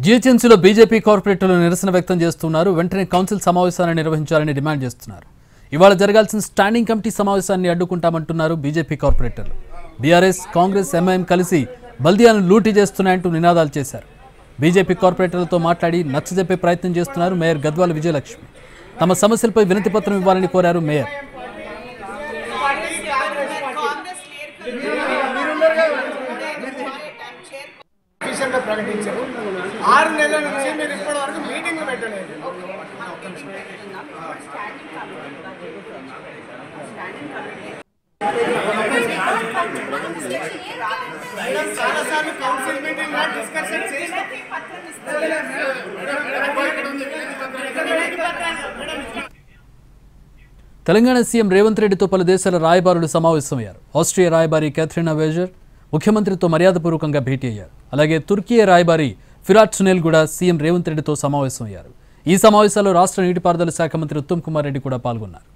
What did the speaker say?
జీహెచ్ఎంసీలో BJP కార్పొరేటర్లు నిరసన వ్యక్తం చేస్తున్నారు. వెంటనే కౌన్సిల్ సమావేశాన్ని నిర్వహించాలని డిమాండ్ చేస్తున్నారు. ఇవాళ జరగాల్సిన స్టాండింగ్ కమిటీ సమావేశాన్ని అడ్డుకుంటామంటున్నారు బీజేపీ కార్పొరేటర్లు. బీఆర్ఎస్, కాంగ్రెస్, ఎంఐఎం కలిసి బల్దియాను లూటీ చేస్తున్నాయంటూ నినాదాలు చేశారు. బీజేపీ కార్పొరేటర్లతో మాట్లాడి నచ్చజెప్పే ప్రయత్నం చేస్తున్నారు మేయర్ గద్వాల విజయలక్ష్మి. తమ సమస్యలపై వినతి పత్రం ఇవ్వాలని కోరారు మేయర్. ప్రకటించారు 6 నెలల నుంచి మీరు ఇప్పటి వరకు మీటింగ్ పెట్టలేదు. చాలాసార్లు కౌన్సిల్ మీటింగ్ డిస్కషన్ చేసి తెలంగాణ సీఎం రేవంత్ రెడ్డితో పలు దేశాల రాయబారులు సమావేశమయ్యారు. ఆస్ట్రియా రాయబారి క్యాథరినా వేజర్ ముఖ్యమంత్రితో మర్యాదపూర్వకంగా భేటీ అయ్యారు. అలాగే తుర్కీ రాయబారి ఫిరాట్ సునేల్ కూడా సీఎం రేవంత్ రెడ్డితో సమావేశమయ్యారు. ఈ సమావేశాల్లో రాష్ట్ర నీటిపారుదల శాఖ మంత్రి ఉత్తమ్ కుమార్ రెడ్డి కూడా పాల్గొన్నారు.